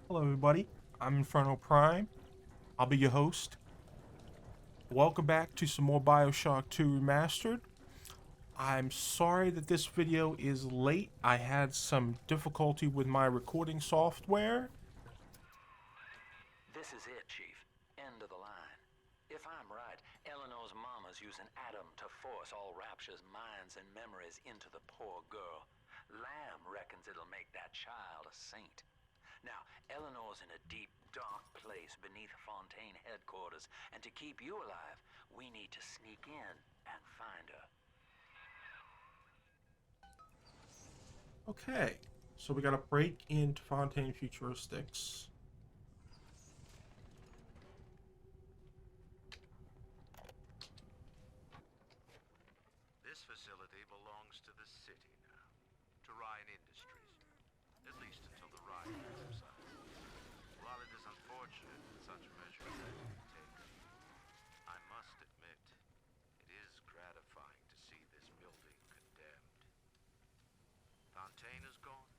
Hello, everybody. I'm Inferno Prime. I'll be your host. Welcome back to some more Bioshock 2 Remastered. I'm sorry that this video is late. I had some difficulty with my recording software. This is it, Chief. End of the line. If I'm right, Eleanor's mama's using Adam to force all Rapture's minds and memories into the poor girl. Lamb reckons it'll make that child a saint. Now, Eleanor's in a deep, dark place beneath Fontain headquarters, and to keep you alive, we need to sneak in and find her. Okay, so we gotta break into Fontain Futuristics. This facility belongs to the city now, to Ryan Industries, at least until the riot subsides. While it is unfortunate that such measures had to be taken, I must admit, it is gratifying to see this building condemned. Fontaine is gone,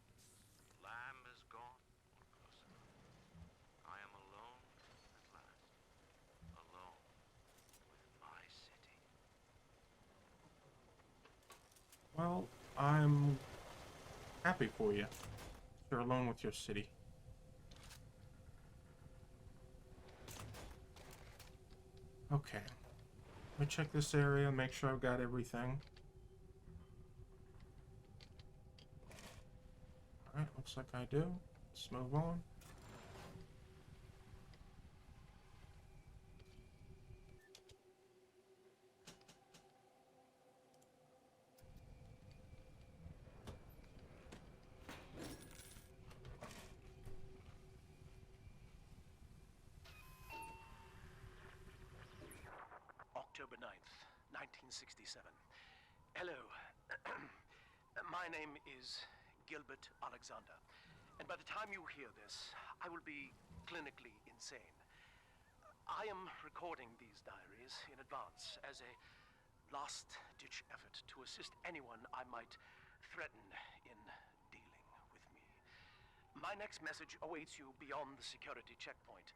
Lamb is gone, or close enough. I am alone at last, alone with my city. Well, I'm happy for you. You're alone with your city. Okay. Let me check this area, make sure I've got everything. Alright, looks like I do. Let's move on. October 9th, 1967. Hello. My name is Gilbert Alexander, and by the time you hear this, I will be clinically insane. I am recording these diaries in advance as a last-ditch effort to assist anyone I might threaten in dealing with me. My next message awaits you beyond the security checkpoint.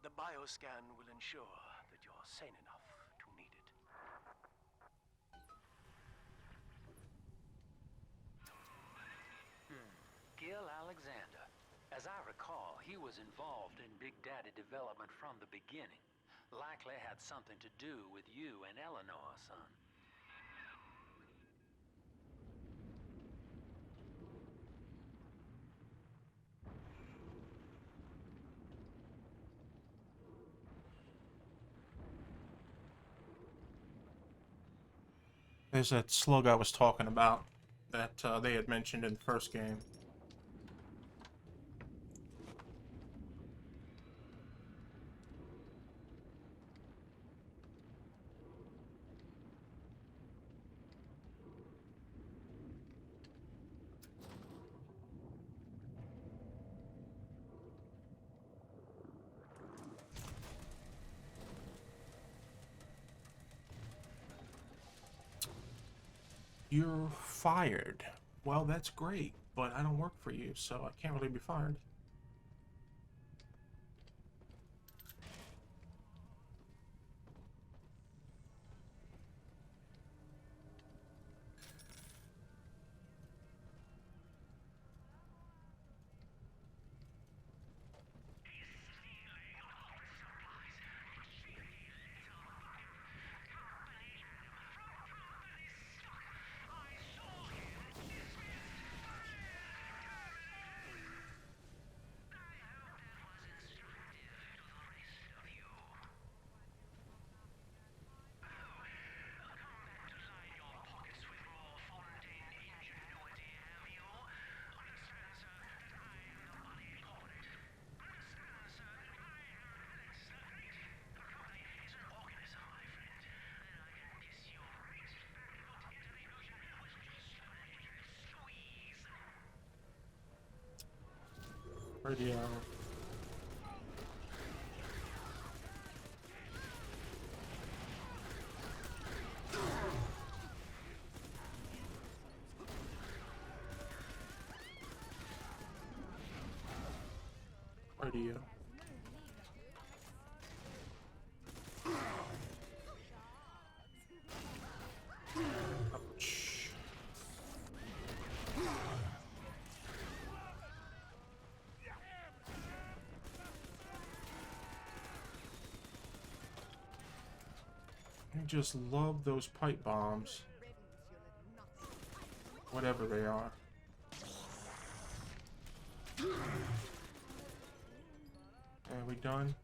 The bioscan will ensure that you're sane enough to need it. Gil Alexander. As I recall, he was involved in Big Daddy development from the beginning. Likely had something to do with you and Eleanor, son. There's that slug I was talking about that they had mentioned in the first game. You're fired. Well, that's great, but I don't work for you, so I can't really be fired. Radio. idea. Ouch. I just love those pipe bombs. Whatever they are. Are we done?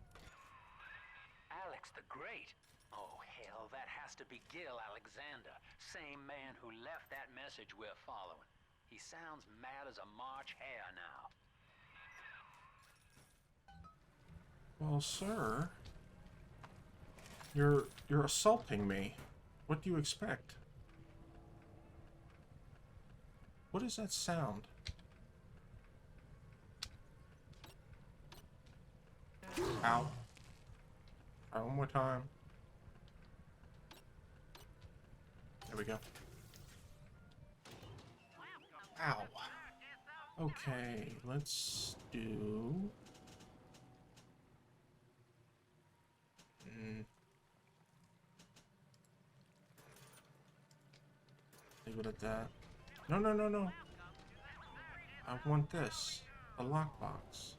Alex the Great? Oh, hell, that has to be Gil Alexander. Same man who left that message we're following. He sounds mad as a March hare now. Well, sir, you're assaulting me. What do you expect? What is that sound? Ow. Alright, one more time. There we go. Ow. Okay, let's do... Leave it at that. No, no, no, no. I want this. A lockbox.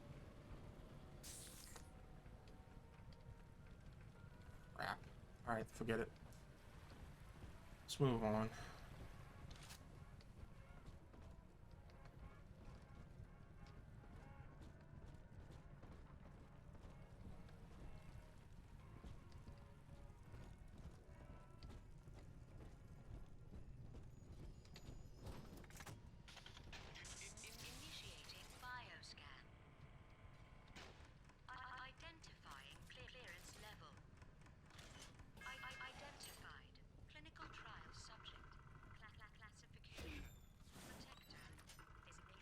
Crap. Alright, forget it. Let's move on. Initiating bioscan. Identifying clearance level. Identified. Clinical trial subject. Classification. Protector.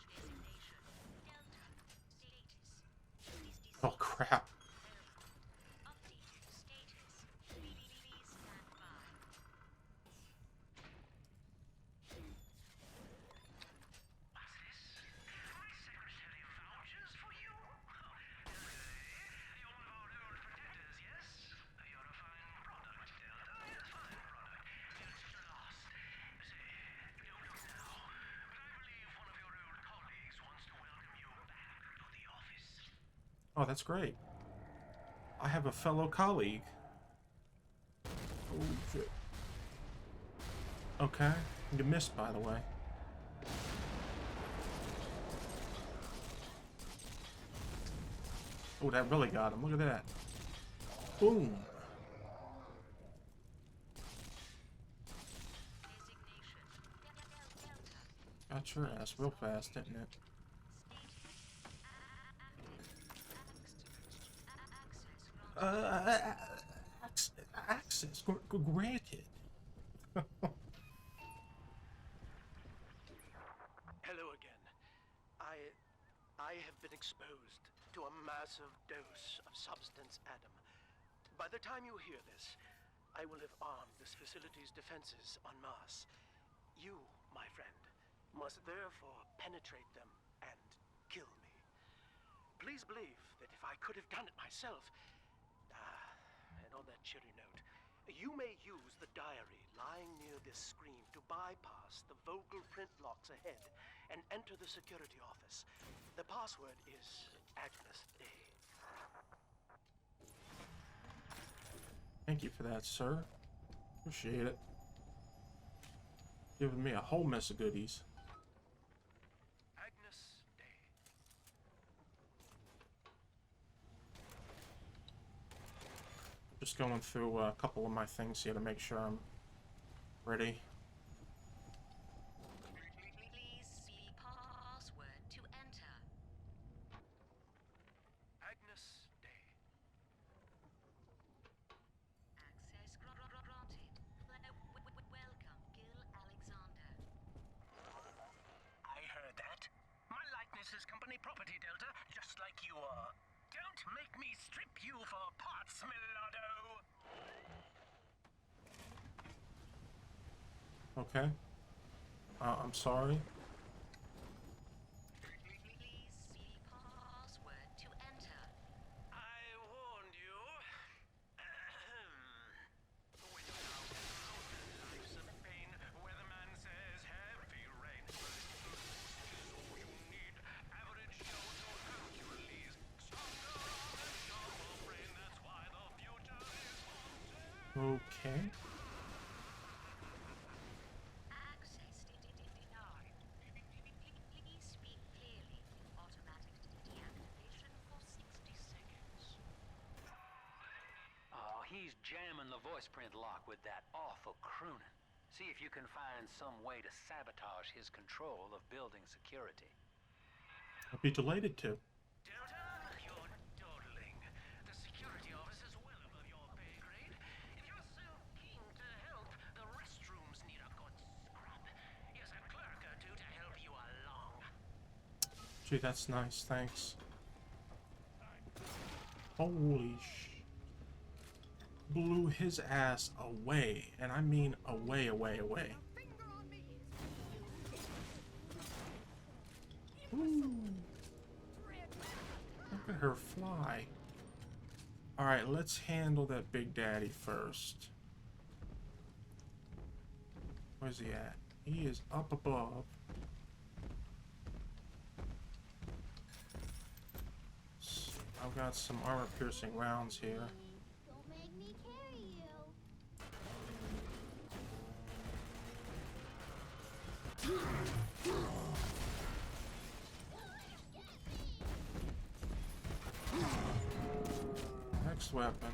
Designation. Delta. Status. Oh, crap. Updated status. Please stand by. Oh, that's great. I have a fellow colleague. Oh, shit. Okay. You missed, by the way. Oh, that really got him. Look at that. Boom. Got your ass real fast, didn't it? Access granted. Hello again. I have been exposed to a massive dose of substance Adam. By the time you hear this, I will have armed this facility's defenses en masse. You, my friend, must therefore penetrate them and kill me. Please believe that if I could have done it myself... and on that cheery note, you may use the diary lying near this screen to bypass the Vogel print locks ahead and enter the security office. The password is Agnes A. Thank you for that, sir. Appreciate it. Giving me a whole mess of goodies. Agnes Day. Just going through a couple of my things here to make sure I'm ready. Please see password to enter. Agnes Day. Access granted. Welcome, Gil Alexander. I heard that. My likeness is company property, Delta, just like you are. Don't make me strip you for parts, Millardo! Okay. I'm sorry. Please see password to enter. Okay. Access denied. Please speak clearly. Automatic deactivation for 60 seconds. Oh, he's jamming the voice print lock with that awful crooning. See if you can find some way to sabotage his control of building security. I'd be delighted to. Delta, you're dawdling. The security office is well above your pay grade. If you're so keen to help, the restrooms need a good scrub. Here's a clerk or two to help you along. Gee, that's nice. Thanks. Holy sh... Blew his ass away. And I mean away, away, away. Ooh. Look at her fly. Alright, let's handle that Big Daddy first. Where's he at? He is up above. I've got some armor-piercing rounds here. Don't make me carry you. Next weapon.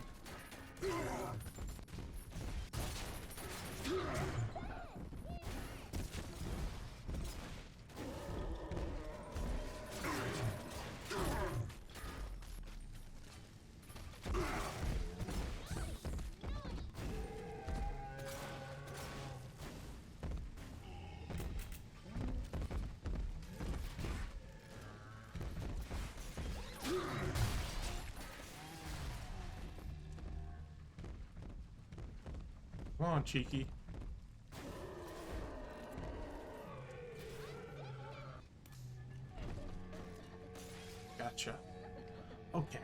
Come on, cheeky. Gotcha. Okay.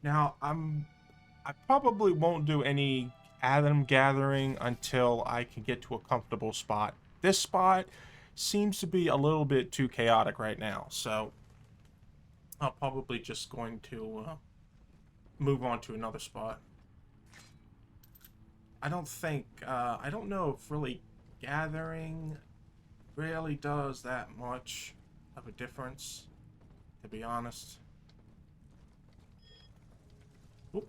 Now, I probably won't do any Atom gathering until I can get to a comfortable spot. This spot seems to be a little bit too chaotic right now, so I'm probably just going to move on to another spot. I don't know if really gathering really does that much of a difference, to be honest. Oop.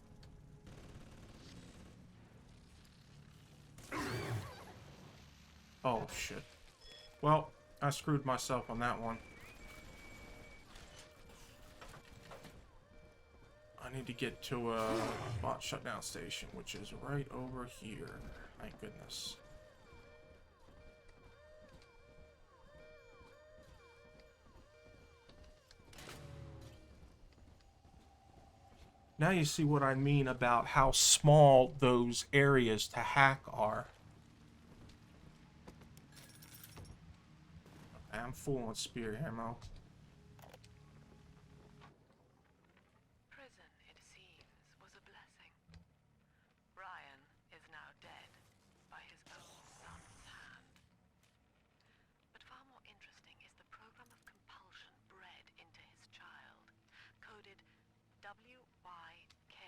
Oh, shit. Well, I screwed myself on that one. I need to get to a bot shutdown station, which is right over here. Thank goodness. Now you see what I mean about how small those areas to hack are. I'm full on spear ammo. Prison, it seems, was a blessing. Ryan is now dead by his own son's hand. But far more interesting is the program of compulsion bred into his child, coded WYK.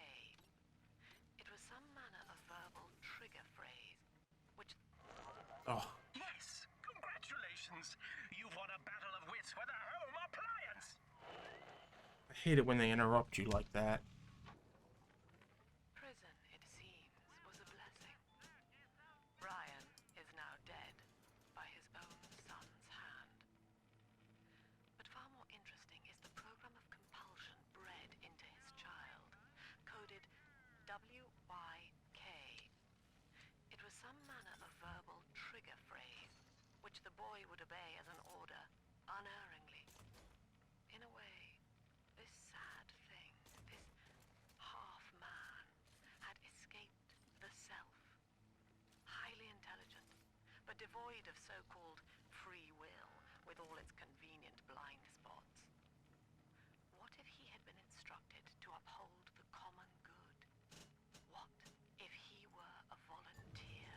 It was some manner of verbal trigger phrase, which... Oh. Yes, congratulations. You've won a battle of wits with a home appliance. I hate it when they interrupt you like that. Prison, it seems, was a blessing. Ryan is now dead by his own son's hand. But far more interesting is the program of compulsion bred into his child, coded WYK. It was some manner of verbal trigger phrase, which the boy would obey as an order, unerringly. In a way, this sad thing, this half-man, had escaped the self. Highly intelligent, but devoid of so-called free will, with all its convenient blind spots. What if he had been instructed to uphold the common good? What if he were a volunteer?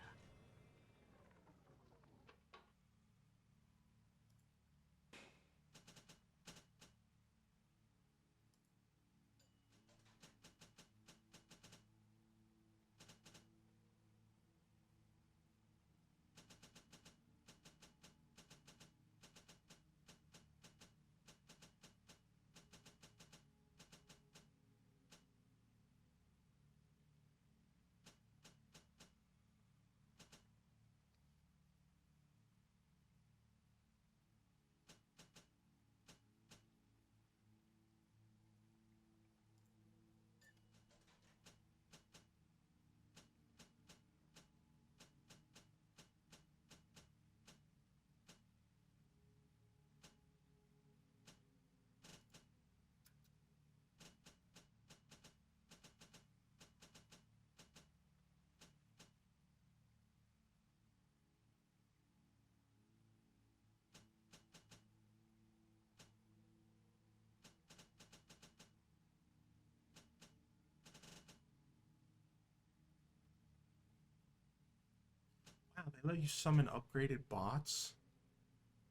Wow, they let you summon upgraded bots?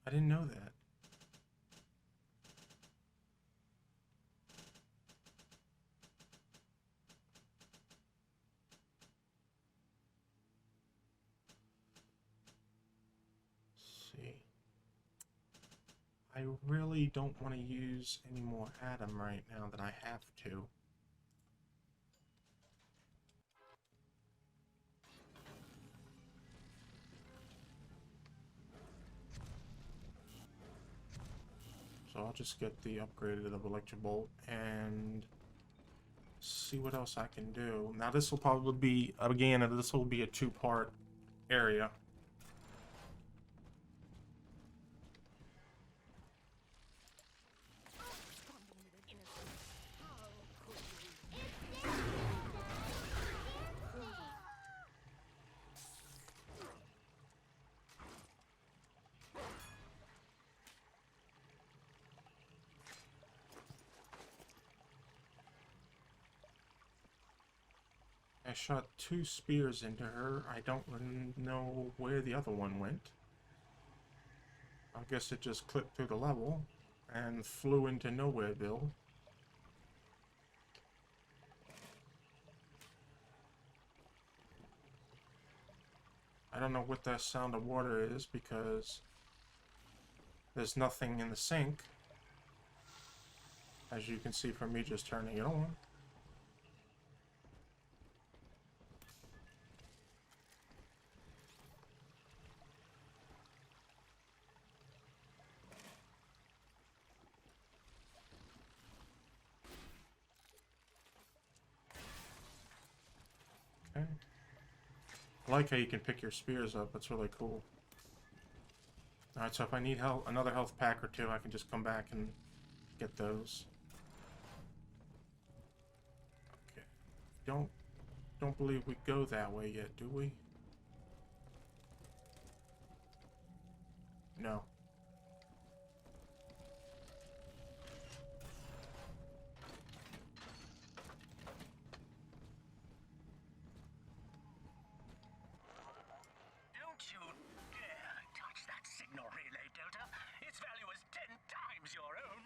I didn't know that. Let's see. I really don't want to use any more Adam right now that I have to. So I'll just get the upgraded of Electric Bolt and see what else I can do. Now this will probably be, again, this will be a two-part area. I shot 2 spears into her. I don't know where the other one went. I guess it just clipped through the level and flew into Nowhereville. I don't know what that sound of water is because there's nothing in the sink, as you can see from me just turning it on. Okay. I like how you can pick your spears up. That's really cool. Alright, so if I need help, another health pack or two, I can just come back and get those. Okay. Don't believe we go that way yet, do we? No. Don't you dare touch that signal relay, Delta. Its value is 10 times your own.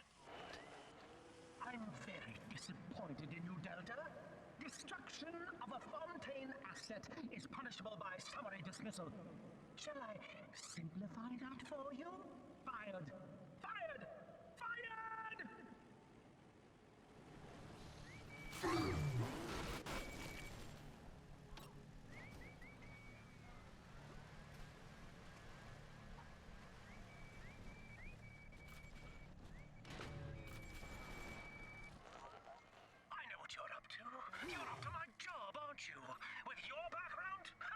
I'm very disappointed in you, Delta. Destruction of a Fontain asset is punishable by summary dismissal. Shall I simplify that for you? Fired! Fired! Fired! I know what you're up to. You're after my job, aren't you? With your background? Ha!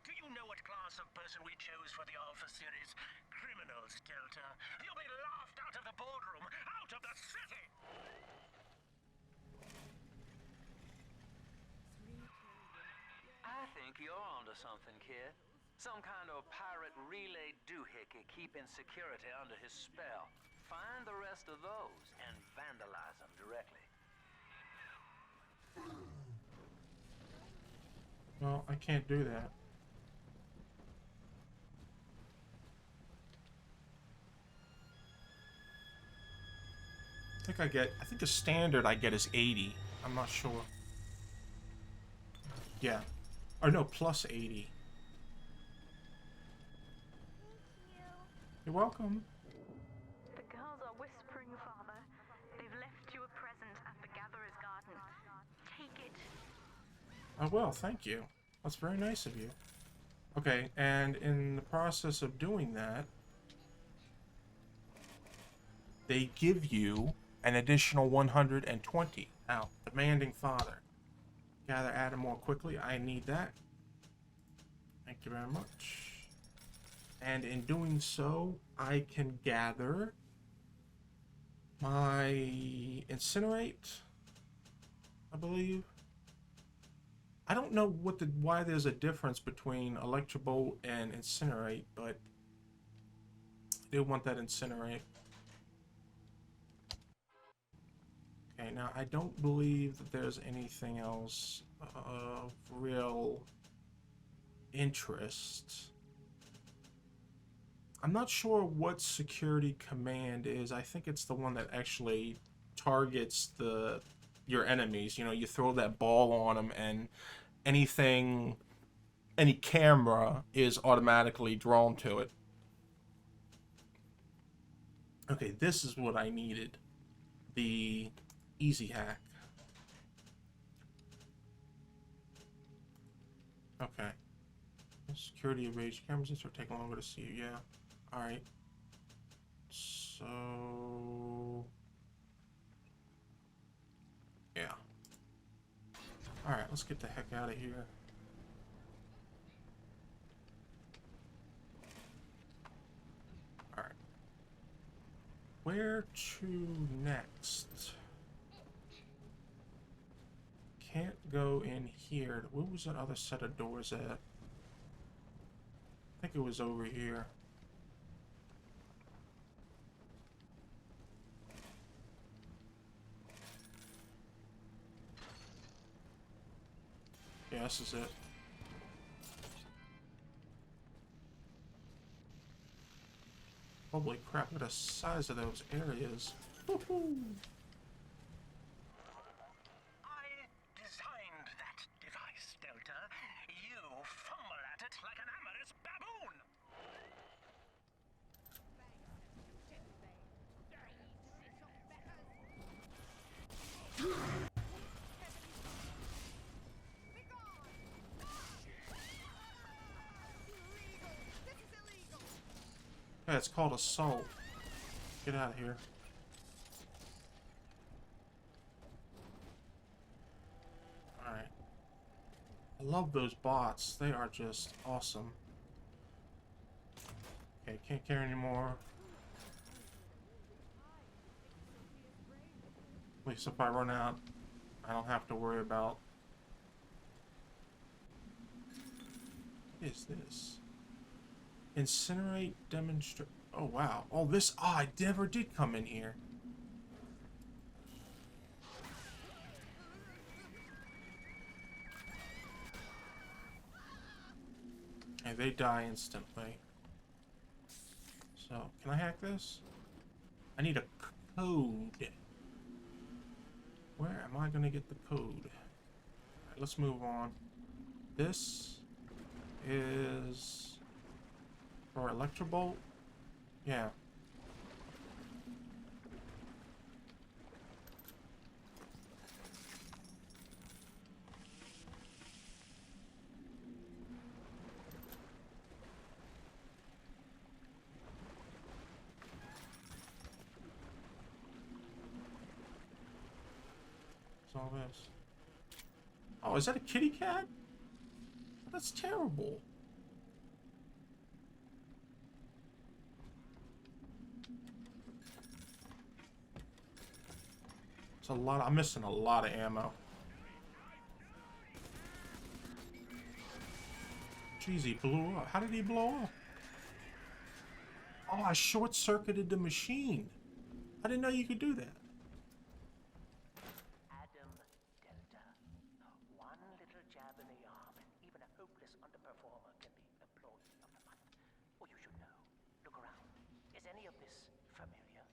Do you know what class of person we chose for the Alpha series? Criminals, Delta. You'll be laughed out of the boardroom, out of the city! I think you're onto something, kid. Some kind of pirate relay doohickey keeping security under his spell. Find the rest of those and vandalize them directly. Well, I can't do that. I think the standard I get is 80. I'm not sure. Yeah. Or no, plus 80. You're welcome. The girls are whispering, Father. They've left you a present at the Gatherer's Garden. Take it. Oh, well, thank you. That's very nice of you. Okay, and in the process of doing that, they give you an additional 120. Now, demanding father. Gather Adam more quickly. I need that. Thank you very much. And in doing so, I can gather my incinerate, I believe. I don't know why there's a difference between Electrobolt and incinerate, but I do want that incinerate. Okay, now I don't believe that there's anything else of real interest. I'm not sure what security command is. I think it's the one that actually targets your enemies. You know, you throw that ball on them and anything, any camera is automatically drawn to it. Okay, this is what I needed. The easy hack. Okay. Security of rage cameras are taking longer to see you. Yeah. Alright. So... yeah. Alright, let's get the heck out of here. Alright. Where to next? Can't go in here. Where was that other set of doors at? I think it was over here. Yeah, this is it. Holy crap, look at the size of those areas. Woohoo! I designed that device, Delta. You fumble at it like an amorous baboon. Yeah, it's called assault. Get out of here. Alright. I love those bots. They are just awesome. Okay, can't carry anymore. At least if I run out, I don't have to worry about... What is this? Incinerate, demonstrate... Oh, wow. Oh, this... Oh, I never did come in here. Okay, they die instantly. So, can I hack this? I need a code. Where am I going to get the code? Alright, let's move on. This is... for Electrobolt? Yeah. What's all this? Oh, is that a kitty cat? That's terrible. It's a lot. I'm missing a lot of ammo. Jeez, he blew up. How did he blow up? Oh, I short-circuited the machine. I didn't know you could do that. Adam Delta. One little jab in the arm, and even a hopeless underperformer can be employee of the month. Or you should know. Look around. Is any of this familiar?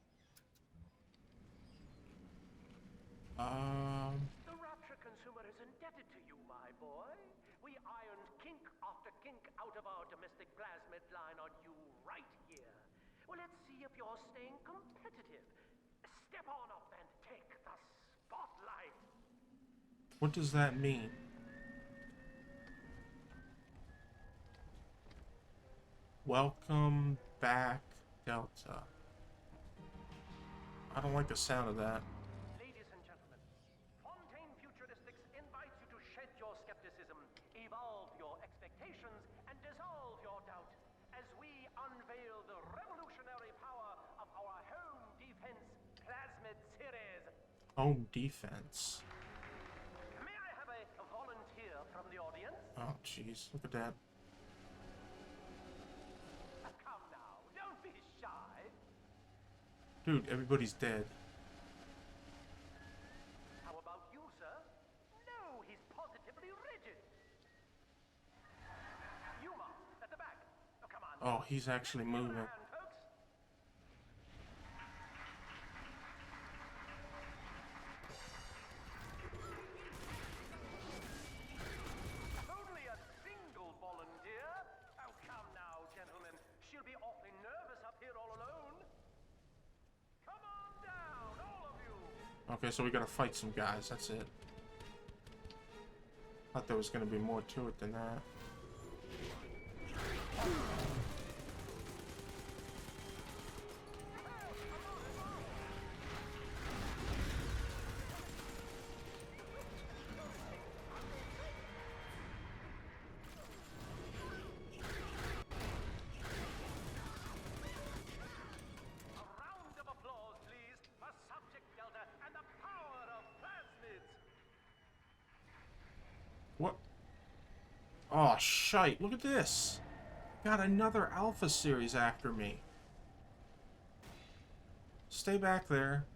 The Rapture consumer is indebted to you, my boy. We ironed kink after kink out of our domestic plasmid line on you right here. Well, let's see if you're staying competitive. Step on up and take the spotlight. What does that mean? Welcome back, Delta. I don't like the sound of that. Ladies and gentlemen, Fontain Futuristics invites you to shed your skepticism, evolve your expectations, and dissolve your doubt as we unveil the revolutionary power of our home defense plasmid series. Home defense. May I have a volunteer from the audience? Oh, jeez. Look at that. Come now, don't be shy. Dude, everybody's dead. How about you, sir? No, he's positively rigid. Oh, he's actually moving. Only a single volunteer? Oh, come now, gentlemen. She'll be awfully nervous up here all alone. Come on down, all of you. Okay, so we gotta fight some guys, that's it. Thought there was gonna be more to it than that. What? Oh, shite. Look at this. Got another Alpha series after me. Stay back there.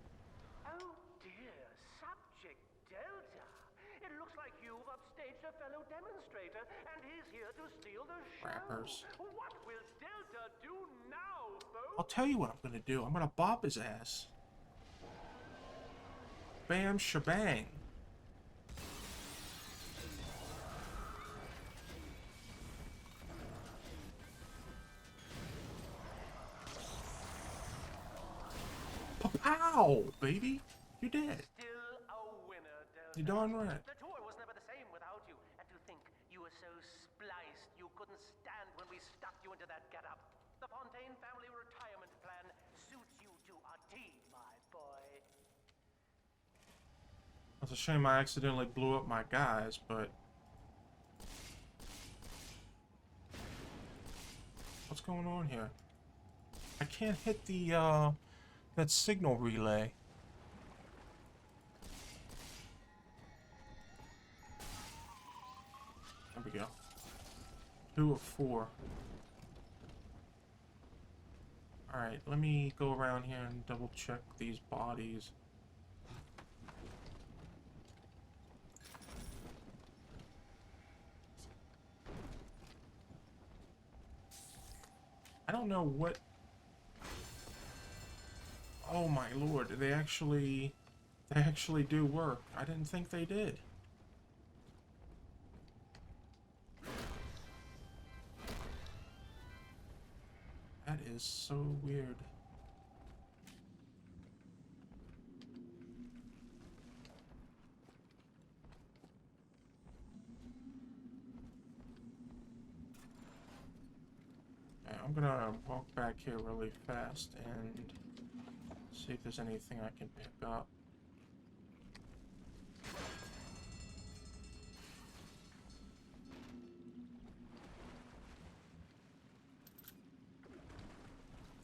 Oh dear, Subject Delta. It looks like you've upstaged a fellow demonstrator, and he's here to steal the show. Rappers. What will Delta do now, folks? I'll tell you what I'm gonna do. I'm gonna bop his ass. Bam shebang. Pow, baby. You're dead. Still a winner, Delta. You're darn right. The tour was never the same without you. And to think you were so spliced you couldn't stand when we stuck you into that getup. The Fontain family retirement plan suits you to a T, my boy. It's a shame I accidentally blew up my guys, but... What's going on here? I can't hit the, that signal relay. There we go. 2 of 4. Alright, let me go around here and double check these bodies. I don't know what... Oh my lord, they actually do work. I didn't think they did. That is so weird. Okay, I'm gonna walk back here really fast and see if there's anything I can pick up.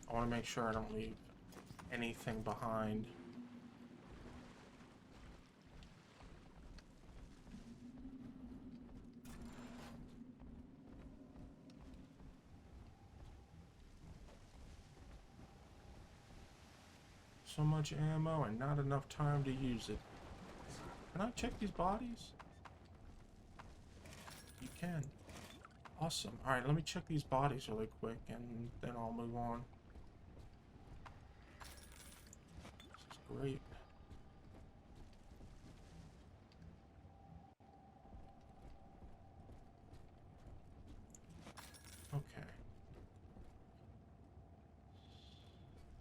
I want to make sure I don't leave anything behind. So much ammo and not enough time to use it. Can I check these bodies? You can. Awesome. Alright, let me check these bodies really quick and then I'll move on. This is great. Okay.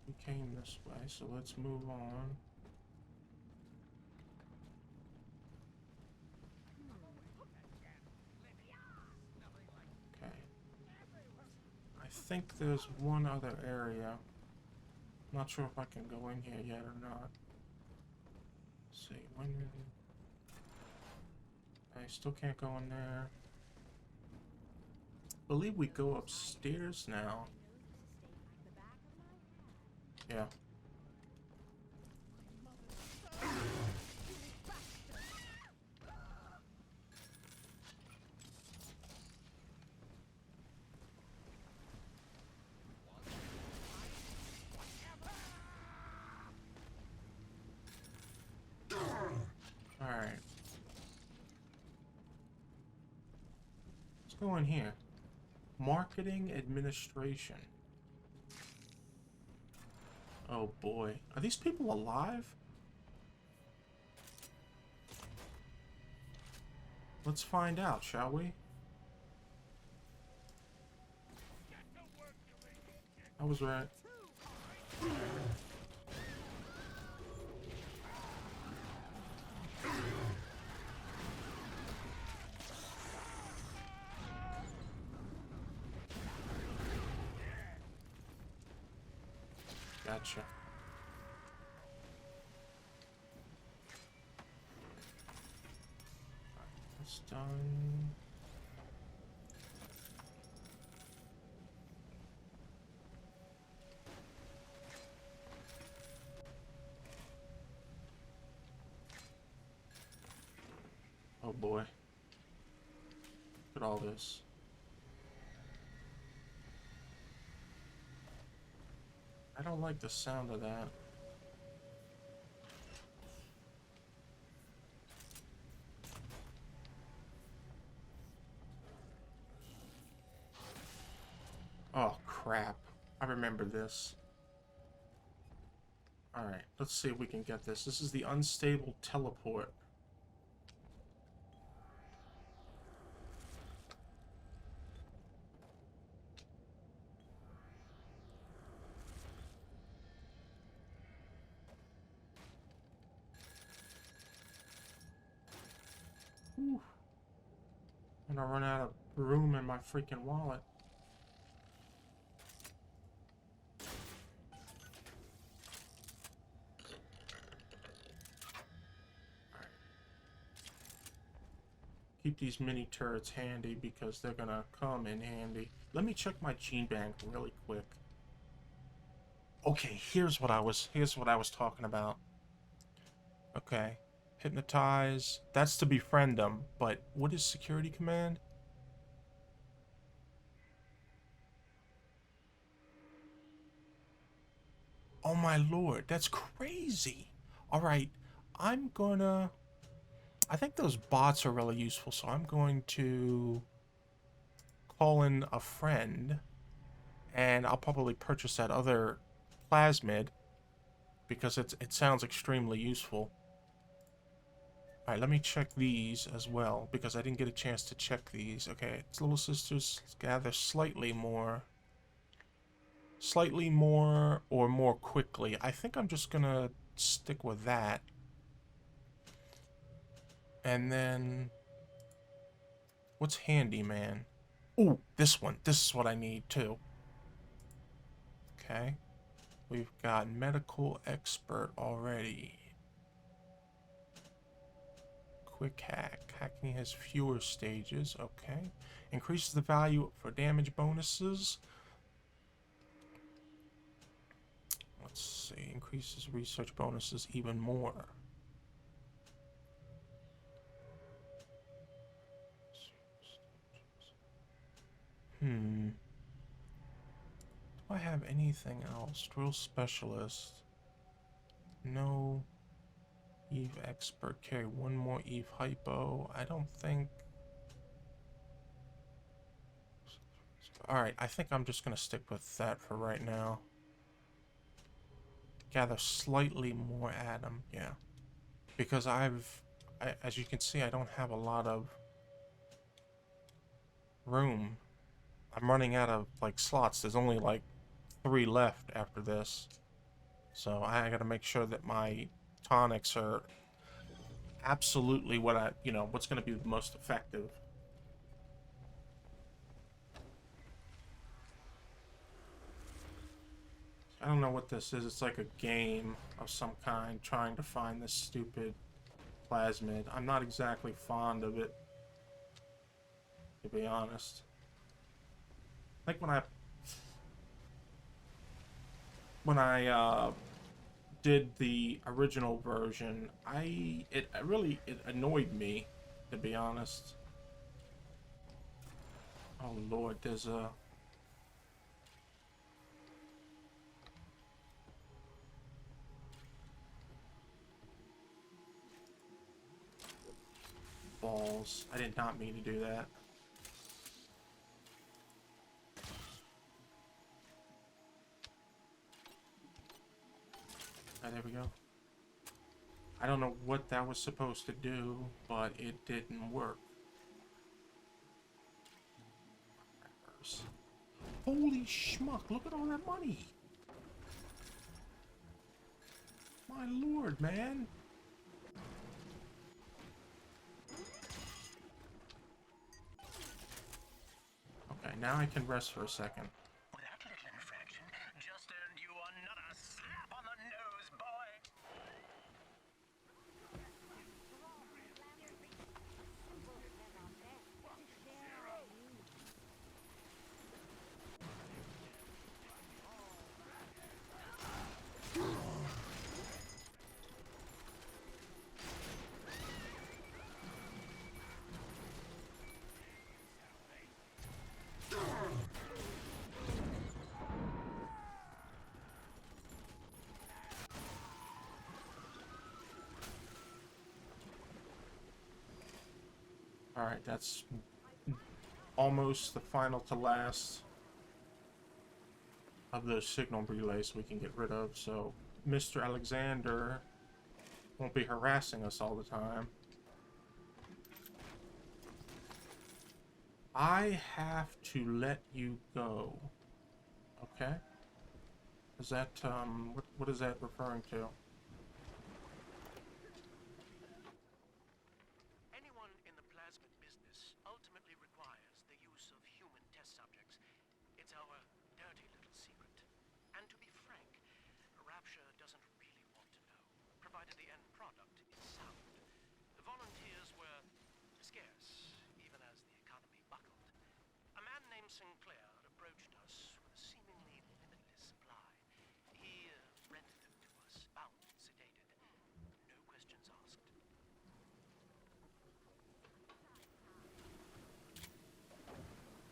We came this way, so let's move on. Okay. I think there's one other area. Not sure if I can go in here yet or not. Let's see, when... I still can't go in there. I believe we go upstairs now. Yeah. Alright. Let's go in here. Marketing administration. Oh boy. Are these people alive? Let's find out, shall we? I was right. Gotcha. That's done. Oh boy. Look at all this. I don't like the sound of that. Oh crap. I remember this. Alright, let's see if we can get this. This is the unstable teleport. Whew. I'm gonna run out of room in my freaking wallet. Keep these mini turrets handy because they're gonna come in handy. Let me check my gene bank really quick. Okay, here's what I was talking about. Okay. Hypnotize. That's to befriend them, but what is security command? Oh my lord, that's crazy. Alright, I think those bots are really useful, so I'm going to call in a friend, and I'll probably purchase that other plasmid, because it sounds extremely useful. Alright, let me check these as well, because I didn't get a chance to check these. Okay, its little sisters gather slightly more or more quickly. I think I'm just gonna stick with that. And then what's handyman? Ooh, this one. This is what I need too. Okay. We've got medical expert already. Quick hack. Hacking has fewer stages. Okay. Increases the value for damage bonuses. Let's see. Increases research bonuses even more. Do I have anything else? Drill specialist. No. Eve expert. Carry one more Eve hypo. I don't think. Alright, I think I'm just gonna stick with that for right now. Gather slightly more Atom, yeah. Because as you can see, I don't have a lot of room. I'm running out of, like, slots. There's only, like, 3 left after this. So I gotta make sure that my tonics are absolutely what's gonna be the most effective. I don't know what this is. It's like a game of some kind trying to find this stupid plasmid. I'm not exactly fond of it, to be honest. I think when I did the original version, it annoyed me, to be honest. Oh lord, there's a balls. I did not mean to do that. Okay, there we go. I don't know what that was supposed to do, but it didn't work. Holy schmuck, look at all that money! My lord, man! Okay, now I can rest for a second. Well, that little infraction just earned you another slap on the nose, boy. Alright, that's almost the final to last of those signal relays we can get rid of, so Mr. Alexander won't be harassing us all the time. I have to let you go. Okay? Is that, what is that referring to? Anyone in the plasmid business ultimately requires the use of human test subjects. It's our dirty little secret. And to be frank, Rapture doesn't really want to know, provided the end product is sound. The volunteers were scarce, even as the economy buckled. A man named Sinclair approached us with a seemingly limitless supply. He rented them to us, bound and sedated. No questions asked.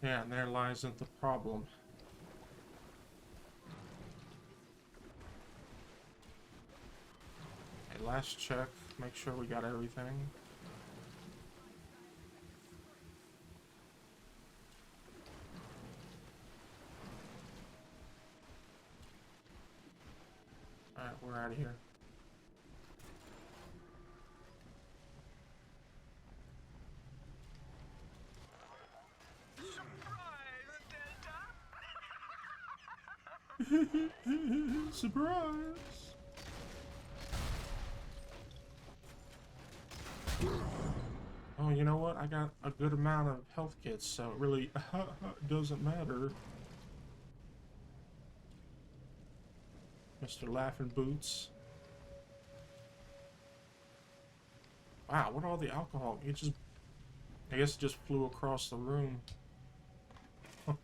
Yeah, and there lies the problem. Okay, last check. Make sure we got everything. Alright, we're out of here. Surprise! Oh, you know what? I got a good amount of health kits, so it really doesn't matter. Mr. Laughing Boots. Wow, what all the alcohol? It just... I guess it just flew across the room. Where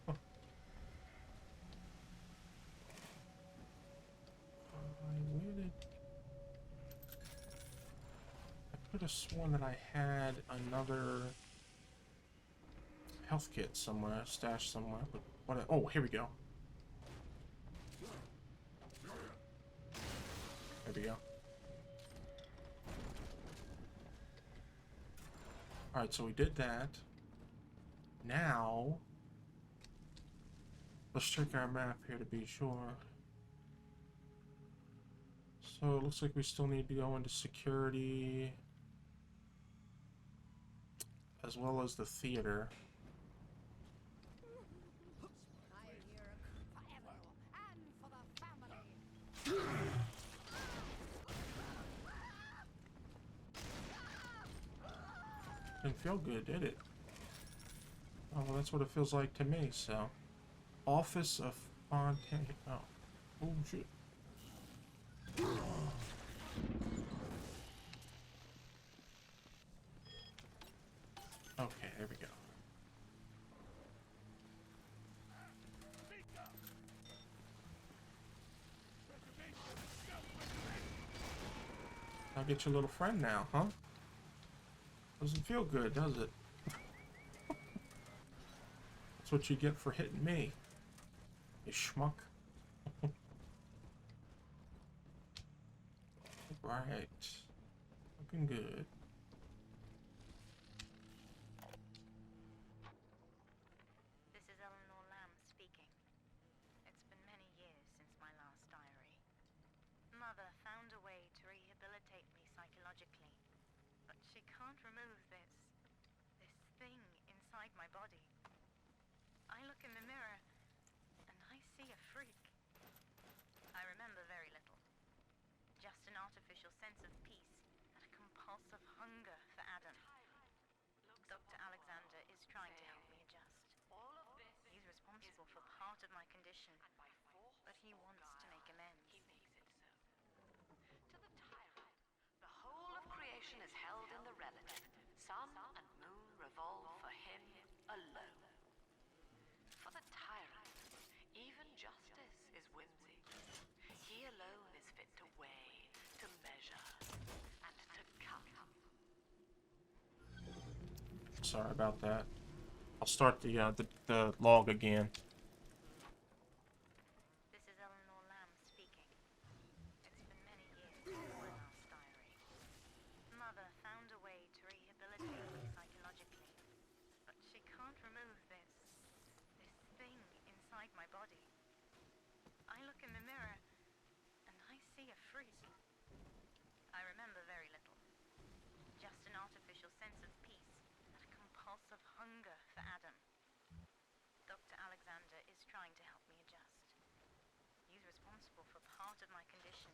did... I could have sworn that I had another health kit somewhere, stashed somewhere, but what? Oh, here we go. There we go. Alright, so we did that. Now, let's check our map here to be sure. So it looks like we still need to go into security, as well as the theater. Didn't feel good, did it? Oh, well, that's what it feels like to me, so. Office of Fontain. Oh. Oh, shit. Okay, there we go. I'll get your little friend now, huh? Doesn't feel good, does it? That's what you get for hitting me, you schmuck. Right. Looking good. This is Eleanor Lamb speaking. It's been many years since my last diary. Mother found she can't remove this thing inside my body. I look in the mirror, and I see a freak. I remember very little. Just an artificial sense of peace and a compulsive hunger for Adam. Dr. Alexander is trying to help me adjust. He's responsible for part of my condition, but he wants to make amends. He makes it so. To the tyrant, the whole of creation is held in the relative. Sun and moon revolve for him alone. For the tyrant, even justice is whimsy. He alone is fit to weigh, to measure, and to count. Sorry about that. I'll start the log again. This is Eleanor Lamb speaking. It's been many years since my last diary. Mother found a way to rehabilitate me psychologically, but she can't remove this thing inside my body. I look in the mirror, and I see a freak. I remember very little. Just an artificial sense of peace and a compulsive hunger for Adam. Dr. Alexander is trying to help me adjust. He's responsible for part of my condition,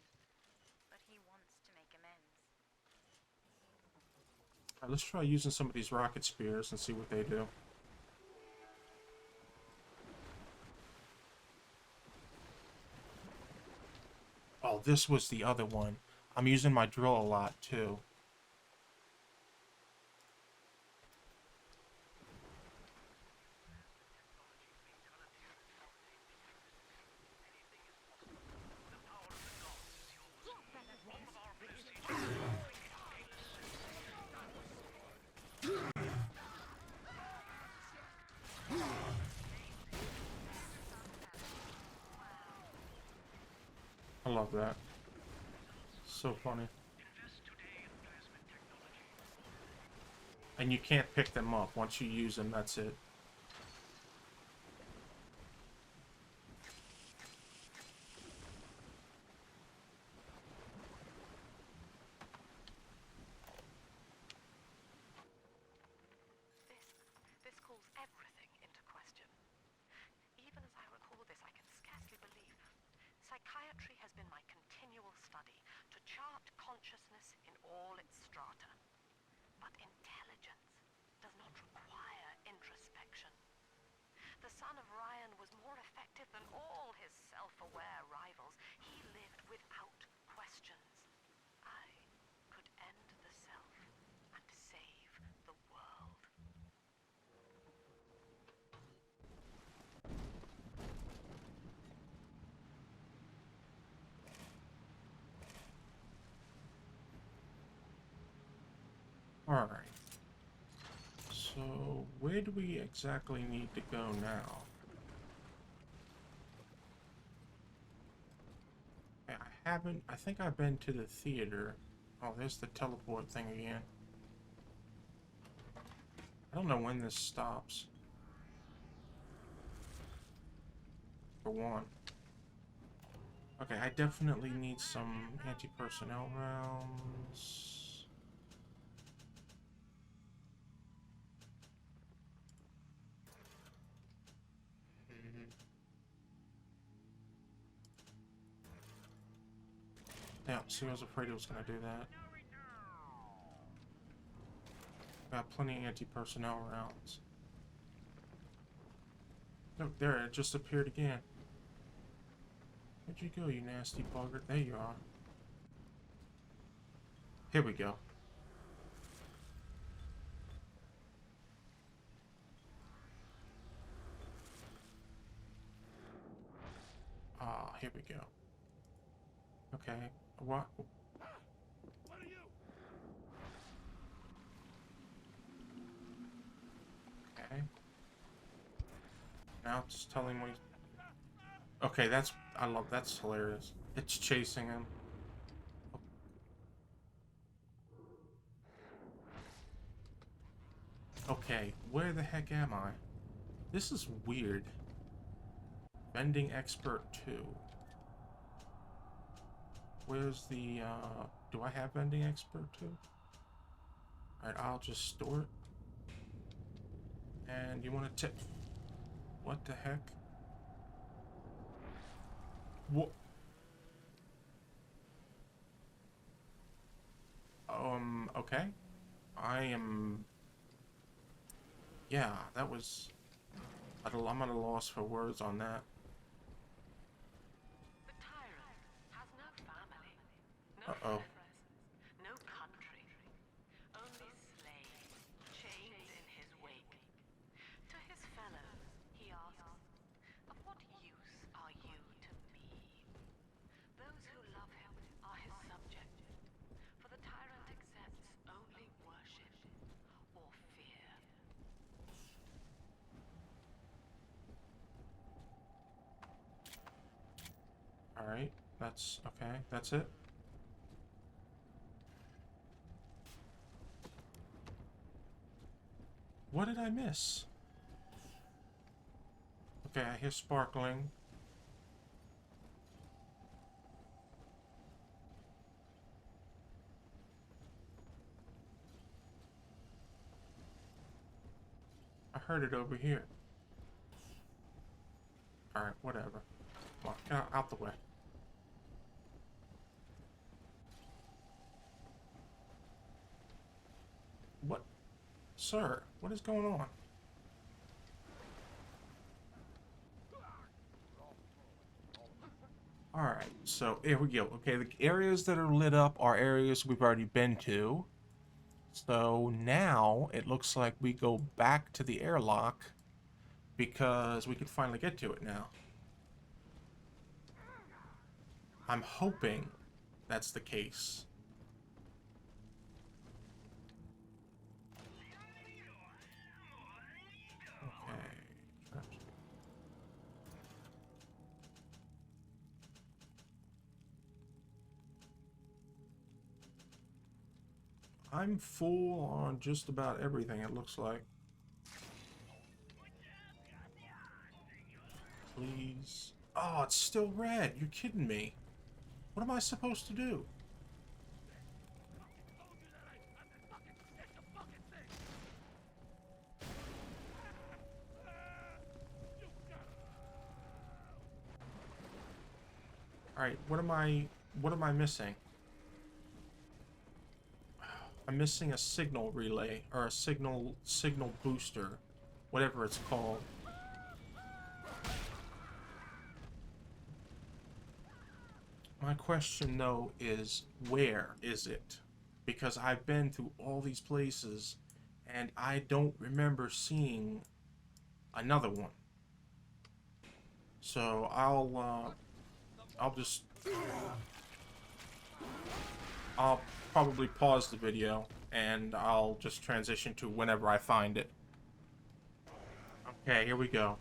but he wants to make amends. Alright, let's try using some of these rocket spears and see what they do. Oh, this was the other one. I'm using my drill a lot, too. I love that. So funny. And you can't pick them up. Once you use them, that's it. This calls everything into question. Even as I recall this, I can scarcely believe. Psychiatry has been my continual study to chart consciousness in all its strata. But intelligence does not require introspection. The son of Ryan was more effective than all his self-aware rivals. He lived without questions. I could end the self and save the world. Alright. So, where do we exactly need to go now? I think I've been to the theater. Oh, there's the teleport thing again. I don't know when this stops. For one. Okay, I definitely need some anti-personnel rounds. Yeah, see, I was afraid it was going to do that. Got plenty of anti-personnel rounds. Look, there, it just appeared again. Where'd you go, you nasty bugger? There you are. Here we go. Ah, here we go. Okay, what? What are you? Okay. Now it's telling me. Okay, that's hilarious. It's chasing him. Okay, where the heck am I? This is weird. Bending Expert 2. Where's the, do I have Bending Expert 2? Alright, I'll just store it. And you want to tip... What the heck? What? Okay. I am... Yeah, that was... I'm at a loss for words on that. The tyrant has no family, no Uh-oh. preference, no country, only slaves chained in his wake. To his fellows, he asks, of what use are you to me? Those who love him are his subjects, for the tyrant accepts only worship or fear. Alright, that's... Okay, that's it. What did I miss? Okay, I hear sparkling. I heard it over here. Alright, whatever. Come on, get out the way. What? Sir, what is going on? Alright, so here we go. Okay, the areas that are lit up are areas we've already been to. So now it looks like we go back to the airlock because we can finally get to it now. I'm hoping that's the case. Okay. I'm full on just about everything, it looks like. Please. Oh, it's still red. You're kidding me. What am I supposed to do? Alright, what am I missing? I'm missing a signal relay, or a signal booster, whatever it's called. My question though is, where is it? Because I've been through all these places and I don't remember seeing another one. So I'll probably pause the video and I'll just transition to whenever I find it. Okay, here we go.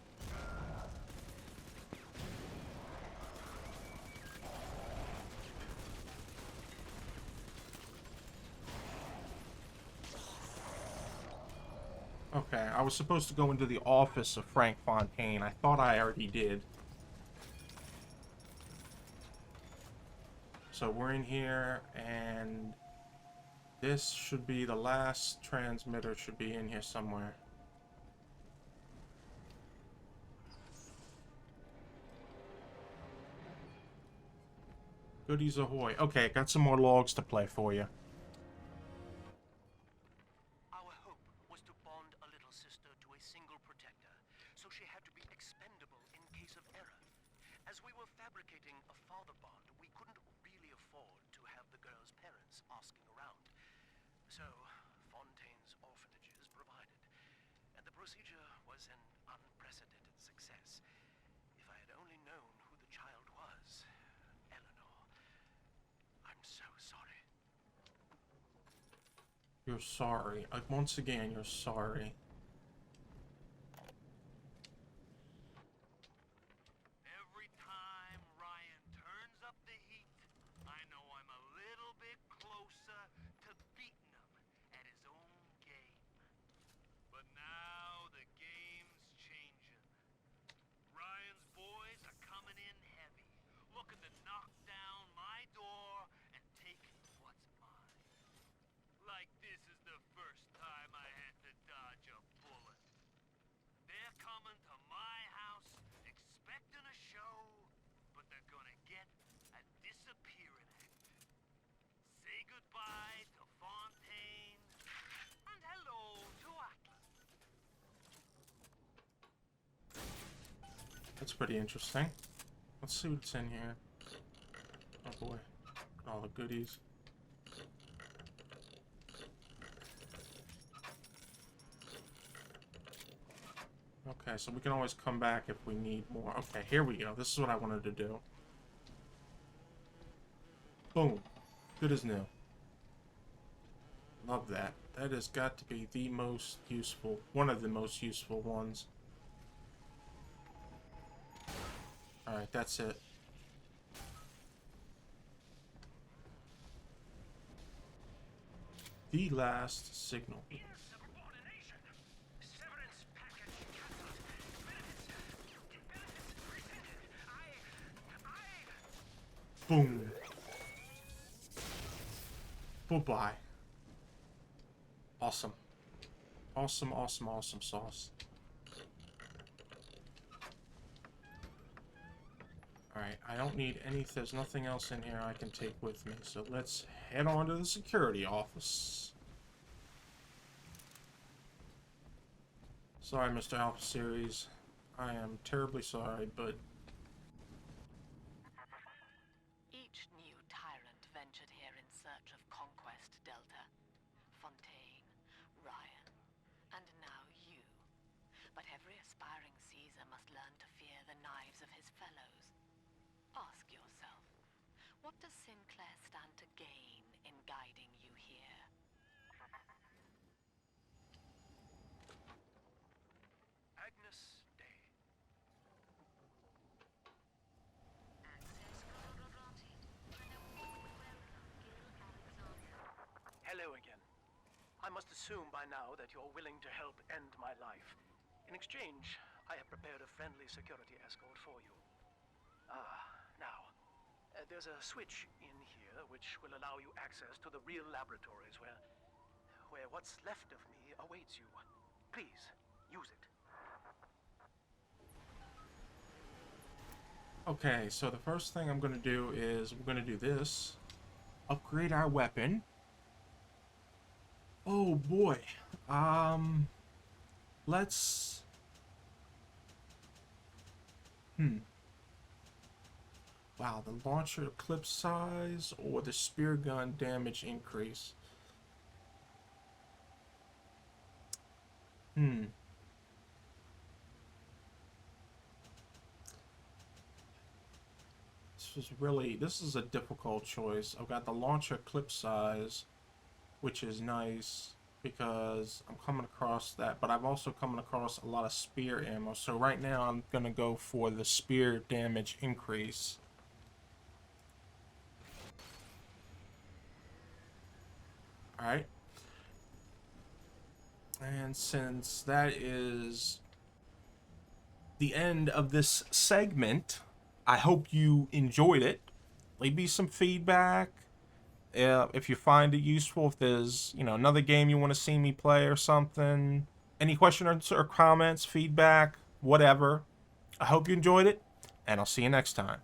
Okay, I was supposed to go into the office of Frank Fontaine. I thought I already did. So we're in here, and this should be the last transmitter, should be in here somewhere. Goodies ahoy. Okay, got some more logs to play for you. Our hope was to bond a little sister to a single protector, so she had to be expendable in case of error. As we were fabricating a father bond, we couldn't really afford to have the girl's parents asking around. So, Fontaine's orphanages provided, and the procedure was an unprecedented success. If I had only known who the child was, Eleanor, I'm so sorry. You're sorry. Once again, you're sorry. Every time Ryan turns up the heat, I know I'm a little bit closer to beating him at his own game. But now the game's changing. Ryan's boys are coming in heavy, looking to knock down my door and take what's mine. Like this is the first goodbye to Fontain. And hello to Atlas. That's pretty interesting. Let's see what's in here. Oh boy. All the goodies. Okay, so we can always come back if we need more. Okay, here we go. This is what I wanted to do. Boom. Good as new. Love that. That has got to be the most useful, one of the most useful ones. Alright, that's it. The last signal. Insubordination. Severance package cancelled. Benefits presented. Boom. Bye-bye. Awesome. Awesome, awesome, awesome sauce. Alright, I don't need any... There's nothing else in here I can take with me. So let's head on to the security office. Sorry, Mr. Alpha Series. I am terribly sorry, but... Each new tyrant ventured here in search of conquest, Delta. Fontain, Ryan, and now you. But every aspiring Caesar must learn to fear the knives of his fellows. Ask yourself, what does Sinclair stand to gain in guiding you here? Agnes Day. Hello again. I must assume by now that you're willing to help end my life. In exchange, I have prepared a friendly security escort for you. Now, there's a switch in here which will allow you access to the real laboratories where what's left of me awaits you. Please, use it. Okay, so the first thing I'm going to do is we're going to do this. Upgrade our weapon. Oh boy. Let's... Wow, the launcher clip size or the spear gun damage increase. This is a difficult choice. I've got the launcher clip size, which is nice because I'm coming across that, but I've also coming across a lot of spear ammo. So right now I'm gonna go for the spear damage increase. Alright. And since that is the end of this segment, I hope you enjoyed it. Leave me some feedback. If you find it useful, if there's, another game you want to see me play or something. Any questions or comments, feedback, whatever. I hope you enjoyed it, and I'll see you next time.